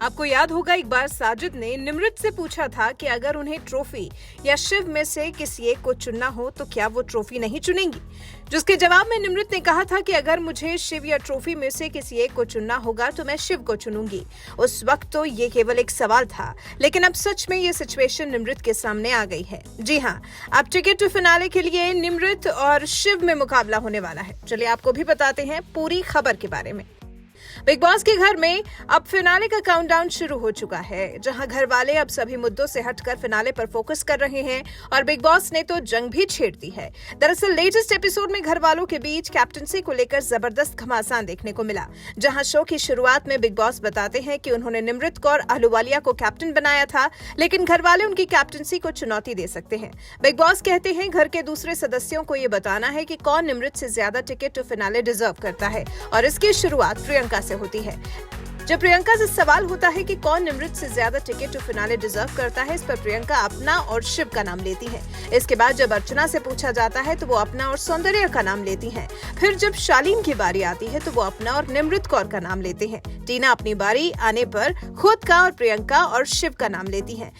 आपको याद होगा एक बार साजिद ने निमृत से पूछा था कि अगर उन्हें ट्रॉफी या शिव में से किसी एक को चुनना हो तो क्या वो ट्रॉफी नहीं चुनेंगी, जिसके जवाब में निमृत ने कहा था कि अगर मुझे शिव या ट्रॉफी में से किसी एक को चुनना होगा तो मैं शिव को चुनूंगी। उस वक्त तो ये केवल एक सवाल था, लेकिन अब सच में ये सिचुएशन निमृत के सामने आ गई है। जी हाँ, अब टिकट टू फिनाले के लिए निमृत और शिव में मुकाबला होने वाला है। चलिए आपको भी बताते हैं पूरी खबर के बारे में। बिग बॉस के घर में अब फिनाले का काउंटडाउन शुरू हो चुका है, जहां घर वाले अब सभी मुद्दों से हटकर फिनाले पर फोकस कर रहे हैं और बिग बॉस ने तो जंग भी छेड़ दी है। दरअसल लेटेस्ट एपिसोड में घर वालों के बीच कैप्टनसी को लेकर जबरदस्त घमासान देखने को मिला, जहां शो की शुरुआत में बिग बॉस बताते हैं कि उन्होंने निमृत कौर अहलूवालिया को कैप्टन बनाया था, लेकिन घर वाले उनकी कैप्टनसी को चुनौती दे सकते हैं। बिग बॉस कहते हैं घर के दूसरे सदस्यों को ये बताना है कि कौन निमृत से ज्यादा टिकट टू फिनाले डिजर्व करता है, और इसकी शुरुआत प्रियंका से होती है। जब प्रियंका से सवाल होता है कि कौन निमृत से ज्यादा टिकट टू फिनाले डिजर्व करता है, इस पर प्रियंका अपना और शिव का नाम लेती है। इसके बाद जब अर्चना से पूछा जाता है तो वो अपना और सौंदर्य का नाम लेती हैं। फिर जब शालीन की बारी आती है तो वो अपना और निमृत कौर का नाम लेते हैं। टीना अपनी बारी आने पर खुद का और प्रियंका और शिव का नाम लेती है।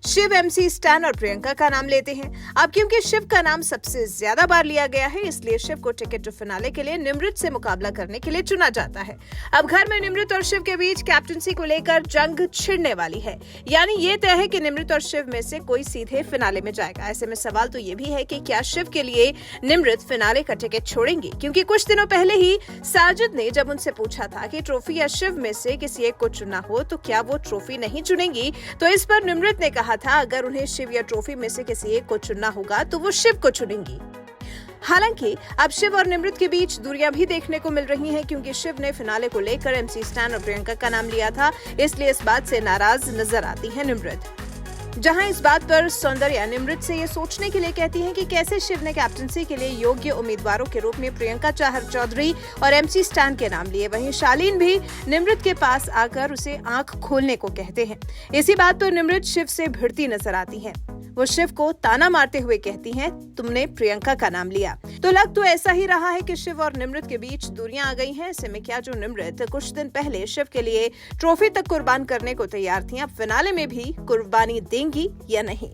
शिव MC स्टैन और प्रियंका का नाम लेते हैं। अब क्योंकि शिव का नाम सबसे ज्यादा बार लिया गया है, इसलिए शिव को टिकट टू फिनाले के लिए निमृत से मुकाबला करने के लिए चुना जाता है। अब घर में निमृत और शिव के बीच कैप्टनसी को लेकर जंग छिड़ने वाली है, यानी ये तय है कि निमृत और शिव में से कोई सीधे फिनाले में जाएगा। ऐसे में सवाल तो ये भी है कि क्या शिव के लिए निमृत फिनाले का टिकट छोड़ेंगे, क्योंकि कुछ दिनों पहले ही साजिद ने जब उनसे पूछा था कि ट्रॉफी या शिव में से किसी एक को चुनना हो तो क्या वो ट्रॉफी नहीं चुनेंगी, तो इस पर निमृत ने कहा था अगर उन्हें शिव या ट्रॉफी में से किसी एक को चुनना होगा तो वो शिव को चुनेंगी। हालांकि अब शिव और निमृत के बीच दूरियां भी देखने को मिल रही हैं, क्योंकि शिव ने फिनाले को लेकर MC स्टैन और प्रियंका का नाम लिया था, इसलिए इस बात से नाराज नजर आती है निमृत। जहां इस बात पर सौंदर्या निमृत से ये सोचने के लिए कहती हैं कि कैसे शिव ने कैप्टनसी के लिए योग्य उम्मीदवारों के रूप में प्रियंका चाहर चौधरी और MC स्टैन के नाम लिए। वहीं शालीन भी निमृत के पास आकर उसे आंख खोलने को कहते हैं। इसी बात पर निमृत शिव से भिड़ती नजर आती हैं। वो शिव को ताना मारते हुए कहती हैं, तुमने प्रियंका का नाम लिया। तो लग तो ऐसा ही रहा है कि शिव और निमृत के बीच दूरियां आ गई हैं। ऐसे में क्या जो निमृत कुछ दिन पहले शिव के लिए ट्रॉफी तक कुर्बान करने को तैयार थी, अब फिनाले में भी कुर्बानी देंगी या नहीं?